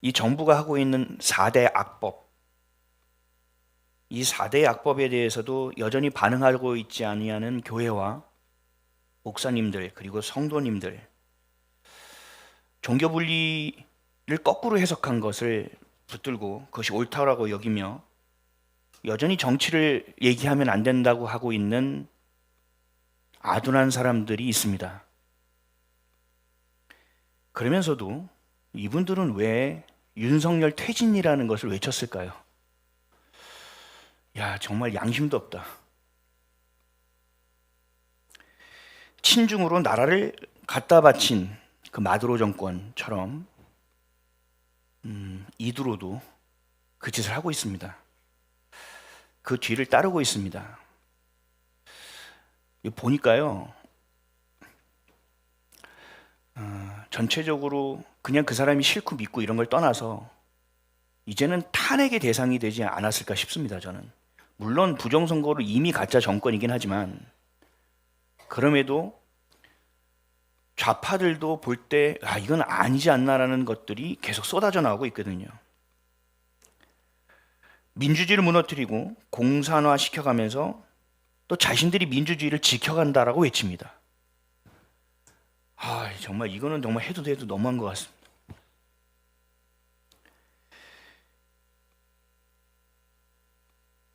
이 정부가 하고 있는 4대 악법, 이 4대 악법에 대해서도 여전히 반응하고 있지 아니하는 교회와 목사님들 그리고 성도님들, 종교 분리를 거꾸로 해석한 것을 붙들고 그것이 옳다라고 여기며 여전히 정치를 얘기하면 안 된다고 하고 있는 아둔한 사람들이 있습니다. 그러면서도 이분들은 왜 윤석열 퇴진이라는 것을 외쳤을까요? 야, 정말 양심도 없다. 친중으로 나라를 갖다 바친 그 마두로 정권처럼 이두로도 그 짓을 하고 있습니다. 그 뒤를 따르고 있습니다. 보니까요, 전체적으로 그냥 그 사람이 싫고 믿고 이런 걸 떠나서 이제는 탄핵의 대상이 되지 않았을까 싶습니다. 저는 물론 부정선거로 이미 가짜 정권이긴 하지만 그럼에도 좌파들도 볼 때 이건 아니지 않나라는 것들이 계속 쏟아져 나오고 있거든요. 민주주의를 무너뜨리고 공산화 시켜가면서 또 자신들이 민주주의를 지켜간다라고 외칩니다. 정말 이거는 정말 해도 너무한 것 같습니다.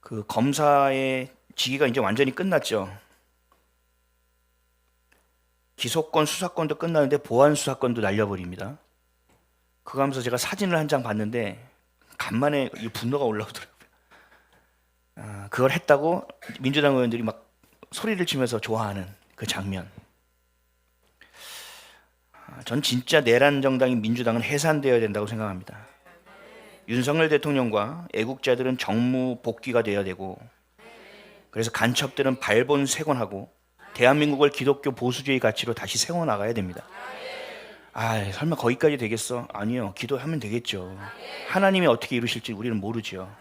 그 검사의 직위가 이제 완전히 끝났죠. 기소권, 수사권도 끝나는데 보안 수사권도 날려버립니다. 그거 하면서 제가 사진을 한 장 봤는데 간만에 이 분노가 올라오더라고요. 그걸 했다고 민주당 의원들이 막 소리를 치면서 좋아하는 그 장면. 전 진짜 내란 정당인 민주당은 해산되어야 된다고 생각합니다. 윤석열 대통령과 애국자들은 정무 복귀가 되어야 되고, 그래서 간첩들은 발본색원하고 대한민국을 기독교 보수주의 가치로 다시 세워나가야 됩니다. 설마 거기까지 되겠어? 아니요. 기도하면 되겠죠. 하나님이 어떻게 이루실지 우리는 모르죠.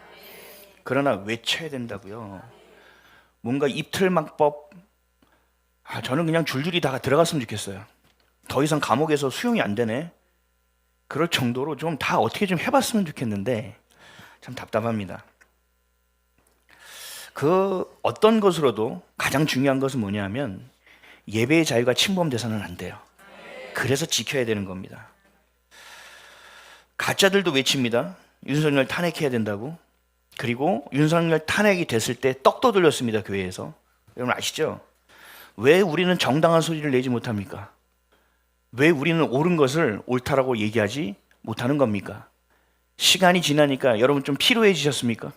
그러나 외쳐야 된다고요. 뭔가 입틀막법, 저는 그냥 줄줄이 다 들어갔으면 좋겠어요. 더 이상 감옥에서 수용이 안 되네. 그럴 정도로 좀 다 어떻게 좀 해봤으면 좋겠는데 참 답답합니다. 그 어떤 것으로도 가장 중요한 것은 뭐냐면 예배의 자유가 침범돼서는 안 돼요. 그래서 지켜야 되는 겁니다. 가짜들도 외칩니다. 윤석열 탄핵해야 된다고. 그리고 윤석열 탄핵이 됐을 때 떡도 돌렸습니다. 교회에서. 여러분 아시죠? 왜 우리는 정당한 소리를 내지 못합니까? 왜 우리는 옳은 것을 옳다라고 얘기하지 못하는 겁니까? 시간이 지나니까 여러분 좀 피로해지셨습니까?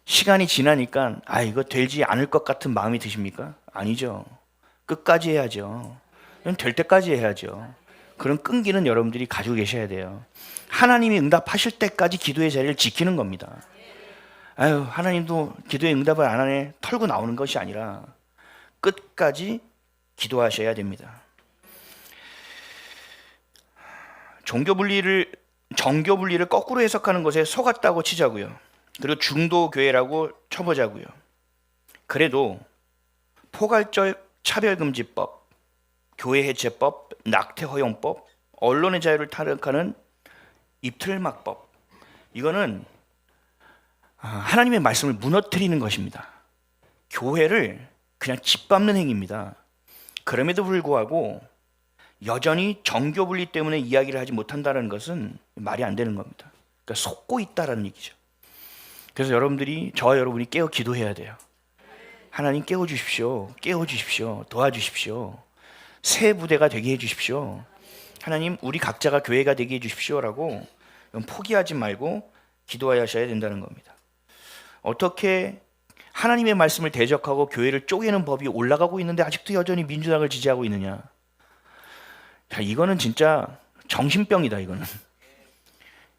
시간이 지나니까 이거 되지 않을 것 같은 마음이 드십니까? 아니죠. 끝까지 해야죠. 될 때까지 해야죠. 그런 끈기는 여러분들이 가지고 계셔야 돼요. 하나님이 응답하실 때까지 기도의 자리를 지키는 겁니다. 하나님도 기도에 응답을 안 하네 털고 나오는 것이 아니라 끝까지 기도하셔야 됩니다. 정교 분리를 거꾸로 해석하는 것에 속았다고 치자고요. 그리고 중도교회라고 쳐보자고요. 그래도 포괄적 차별금지법, 교회 해체법, 낙태 허용법, 언론의 자유를 타락하는 입틀막법, 이거는 하나님의 말씀을 무너뜨리는 것입니다. 교회를 그냥 짓밟는 행위입니다. 그럼에도 불구하고 여전히 정교 분리 때문에 이야기를 하지 못한다는 것은 말이 안 되는 겁니다. 그러니까 속고 있다라는 얘기죠. 그래서 저와 여러분이 깨어 기도해야 돼요. 하나님 깨워주십시오. 깨워주십시오. 도와주십시오. 새 부대가 되게 해주십시오. 하나님 우리 각자가 교회가 되게 해주십시오라고 포기하지 말고 기도하셔야 된다는 겁니다. 어떻게 하나님의 말씀을 대적하고 교회를 쪼개는 법이 올라가고 있는데 아직도 여전히 민주당을 지지하고 있느냐? 이거는 진짜 정신병이다. 이거는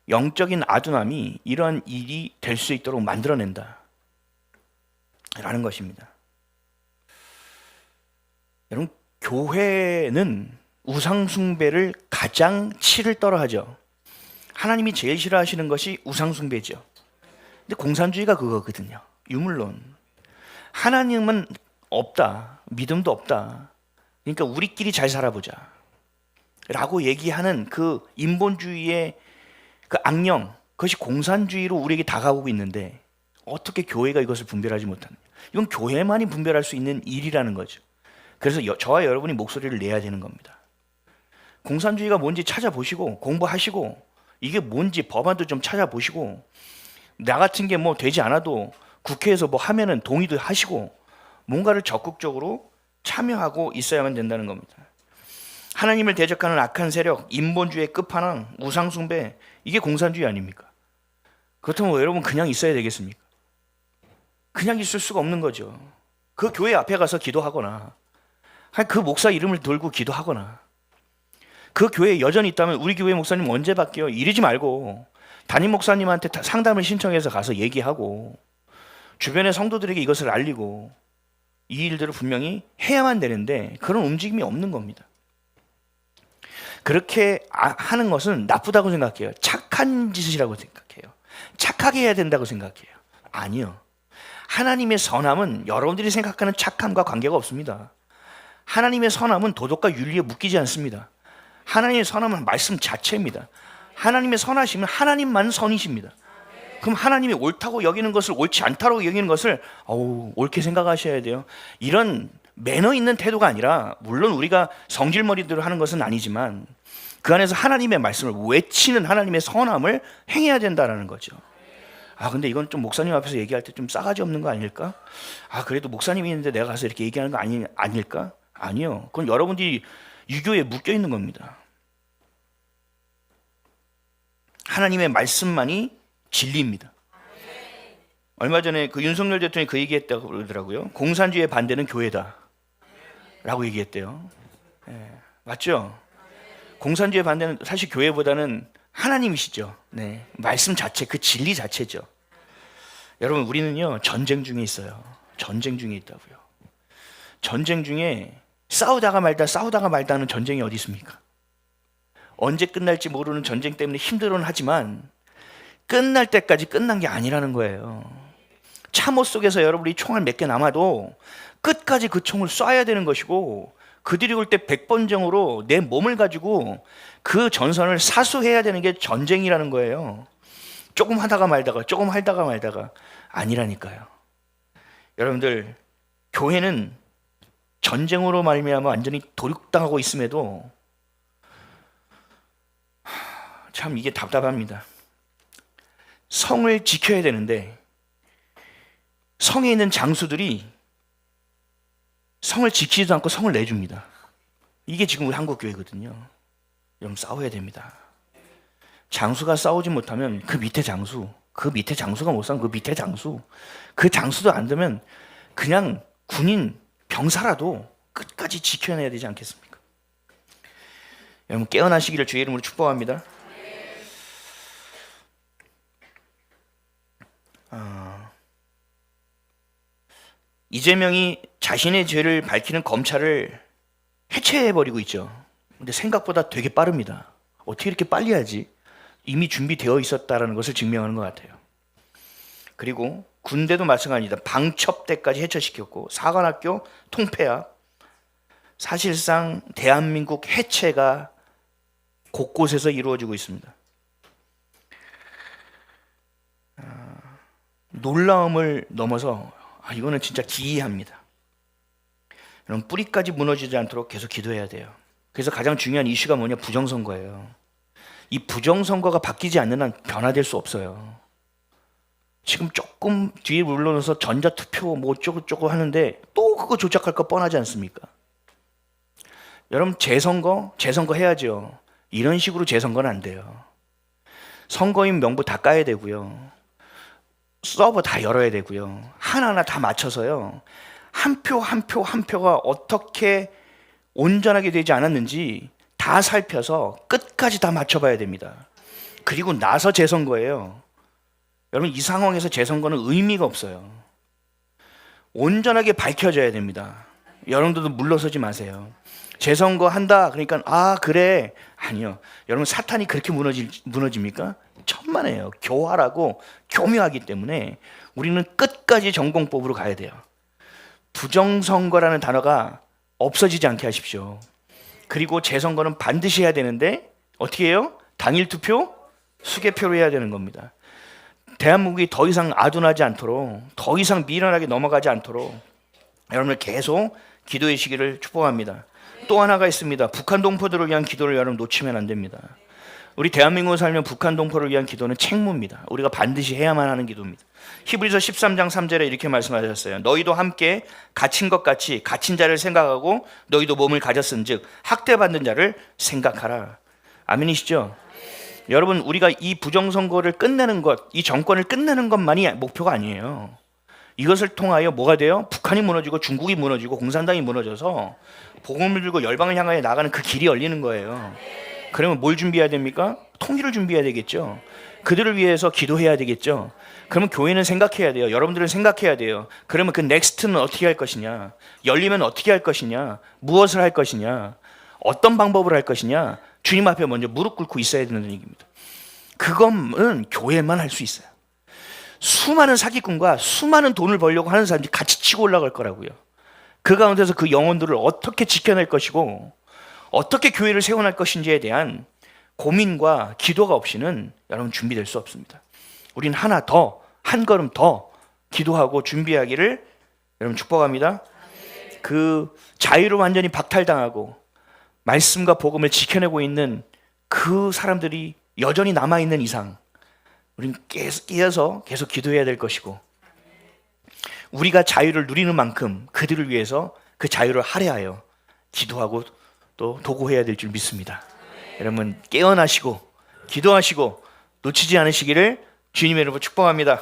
영적인 아둔함이 이런 일이 될 수 있도록 만들어낸다 라는 것입니다. 여러분, 교회는 우상숭배를 가장 치를 떨어하죠. 하나님이 제일 싫어하시는 것이 우상숭배죠. 근데 공산주의가 그거거든요. 유물론. 하나님은 없다. 믿음도 없다. 그러니까 우리끼리 잘 살아보자 라고 얘기하는 그 인본주의의 그 악령, 그것이 공산주의로 우리에게 다가오고 있는데 어떻게 교회가 이것을 분별하지 못하느냐. 이건 교회만이 분별할 수 있는 일이라는 거죠. 그래서 저와 여러분이 목소리를 내야 되는 겁니다. 공산주의가 뭔지 찾아보시고 공부하시고 이게 뭔지 법안도 좀 찾아보시고 나 같은 게 뭐 되지 않아도 국회에서 뭐 하면은 동의도 하시고 뭔가를 적극적으로 참여하고 있어야만 된다는 겁니다. 하나님을 대적하는 악한 세력, 인본주의의 끝판왕, 우상숭배, 이게 공산주의 아닙니까? 그렇다면 여러분 그냥 있어야 되겠습니까? 그냥 있을 수가 없는 거죠. 그 교회 앞에 가서 기도하거나 그 목사 이름을 들고 기도하거나 그 교회에 여전히 있다면 우리 교회 목사님 언제 바뀌어? 이러지 말고 담임 목사님한테 상담을 신청해서 가서 얘기하고 주변의 성도들에게 이것을 알리고 이 일들을 분명히 해야만 되는데 그런 움직임이 없는 겁니다. 그렇게 하는 것은 나쁘다고 생각해요. 착한 짓이라고 생각해요. 착하게 해야 된다고 생각해요. 아니요. 하나님의 선함은 여러분들이 생각하는 착함과 관계가 없습니다. 하나님의 선함은 도덕과 윤리에 묶이지 않습니다. 하나님의 선함은 말씀 자체입니다. 하나님의 선하심은 하나님만 선이십니다. 그럼 하나님이 옳다고 여기는 것을 옳지 않다고 여기는 것을 옳게 생각하셔야 돼요. 이런 매너 있는 태도가 아니라 물론 우리가 성질머리대로 하는 것은 아니지만 그 안에서 하나님의 말씀을 외치는 하나님의 선함을 행해야 된다는 거죠. 근데 이건 좀 목사님 앞에서 얘기할 때 좀 싸가지 없는 거 아닐까? 그래도 목사님이 있는데 내가 가서 이렇게 얘기하는 거 아닐까? 아니요. 그건 여러분들이 유교에 묶여 있는 겁니다. 하나님의 말씀만이 진리입니다. 얼마 전에 그 윤석열 대통령이 그 얘기했다고 그러더라고요. 공산주의의 반대는 교회다 라고 얘기했대요. 맞죠? 공산주의의 반대는 사실 교회보다는 하나님이시죠. 네, 말씀 자체, 그 진리 자체죠. 여러분 우리는요 전쟁 중에 있어요. 전쟁 중에 있다고요. 전쟁 중에 싸우다가 말다 하는 전쟁이 어디 있습니까? 언제 끝날지 모르는 전쟁 때문에 힘들어는 하지만 끝날 때까지 끝난 게 아니라는 거예요. 참호 속에서 여러분이 총알 몇 개 남아도 끝까지 그 총을 쏴야 되는 것이고 그들이 올 때 백번정으로 내 몸을 가지고 그 전선을 사수해야 되는 게 전쟁이라는 거예요. 조금 하다가 말다가 아니라니까요. 여러분들 교회는 전쟁으로 말미암아 완전히 도륙당하고 있음에도 참 이게 답답합니다. 성을 지켜야 되는데 성에 있는 장수들이 성을 지키지도 않고 성을 내줍니다. 이게 지금 우리 한국 교회거든요. 여러분 싸워야 됩니다. 장수가 싸우지 못하면 그 밑에 장수가 못 싸우면 그 밑에 장수, 그 장수도 안 되면 그냥 군인 병사라도 끝까지 지켜내야 되지 않겠습니까? 여러분 깨어나시기를 주의 이름으로 축복합니다. 이재명이 자신의 죄를 밝히는 검찰을 해체해버리고 있죠. 근데 생각보다 되게 빠릅니다. 어떻게 이렇게 빨리 하지? 이미 준비되어 있었다는 것을 증명하는 것 같아요. 그리고 군대도 마찬가지입니다. 방첩대까지 해체시켰고 사관학교 통폐합, 사실상 대한민국 해체가 곳곳에서 이루어지고 있습니다. 놀라움을 넘어서 이거는 진짜 기이합니다. 여러분 뿌리까지 무너지지 않도록 계속 기도해야 돼요. 그래서 가장 중요한 이슈가 뭐냐? 부정선거예요. 이 부정선거가 바뀌지 않는 한 변화될 수 없어요. 지금 조금 뒤에 물러나서 전자투표 뭐 어쩌고저쩌고 하는데 또 그거 조작할 거 뻔하지 않습니까? 여러분 재선거 해야죠. 이런 식으로 재선거는 안 돼요. 선거인 명부 다 까야 되고요. 서버 다 열어야 되고요. 하나하나 다 맞춰서요. 한 표 한 표가 어떻게 온전하게 되지 않았는지 다 살펴서 끝까지 다 맞춰봐야 됩니다. 그리고 나서 재선거예요. 여러분 이 상황에서 재선거는 의미가 없어요. 온전하게 밝혀져야 됩니다. 여러분들도 물러서지 마세요. 재선거 한다 그러니까 그래. 아니요. 여러분 사탄이 그렇게 무너집니까? 천만에요. 교활하고 교묘하기 때문에 우리는 끝까지 전공법으로 가야 돼요. 부정선거라는 단어가 없어지지 않게 하십시오. 그리고 재선거는 반드시 해야 되는데 어떻게 해요? 당일 투표 수개표로 해야 되는 겁니다. 대한민국이 더 이상 아둔하지 않도록, 더 이상 미련하게 넘어가지 않도록 여러분들 계속 기도의 시기를 축복합니다. 또 하나가 있습니다. 북한 동포들을 위한 기도를 여러분 놓치면 안 됩니다. 우리 대한민국에 살면 북한 동포를 위한 기도는 책무입니다. 우리가 반드시 해야만 하는 기도입니다. 히브리서 13장 3절에 이렇게 말씀하셨어요. 너희도 함께 갇힌 것 같이 갇힌 자를 생각하고 너희도 몸을 가졌은즉 학대받는 자를 생각하라. 아멘이시죠? 여러분, 우리가 이 부정선거를 끝내는 것, 이 정권을 끝내는 것만이 목표가 아니에요. 이것을 통하여 뭐가 돼요? 북한이 무너지고 중국이 무너지고 공산당이 무너져서 복음을 들고 열방을 향하여 나가는 그 길이 열리는 거예요. 그러면 뭘 준비해야 됩니까? 통일을 준비해야 되겠죠. 그들을 위해서 기도해야 되겠죠. 그러면 교회는 생각해야 돼요. 여러분들은 생각해야 돼요. 그러면 그 넥스트는 어떻게 할 것이냐? 열리면 어떻게 할 것이냐? 무엇을 할 것이냐? 어떤 방법을 할 것이냐? 주님 앞에 먼저 무릎 꿇고 있어야 되는 얘기입니다. 그것은 교회만 할 수 있어요. 수많은 사기꾼과 수많은 돈을 벌려고 하는 사람들이 같이 치고 올라갈 거라고요. 그 가운데서 그 영혼들을 어떻게 지켜낼 것이고 어떻게 교회를 세워날 것인지에 대한 고민과 기도가 없이는 여러분 준비될 수 없습니다. 우린 하나 더, 한 걸음 더 기도하고 준비하기를 여러분 축복합니다. 그 자유로 완전히 박탈당하고 말씀과 복음을 지켜내고 있는 그 사람들이 여전히 남아있는 이상 우리는 깨어서 계속 기도해야 될 것이고, 우리가 자유를 누리는 만큼 그들을 위해서 그 자유를 할애하여 기도하고 또 도구해야 될 줄 믿습니다. 여러분 깨어나시고 기도하시고 놓치지 않으시기를 주님의 이름으로 축복합니다.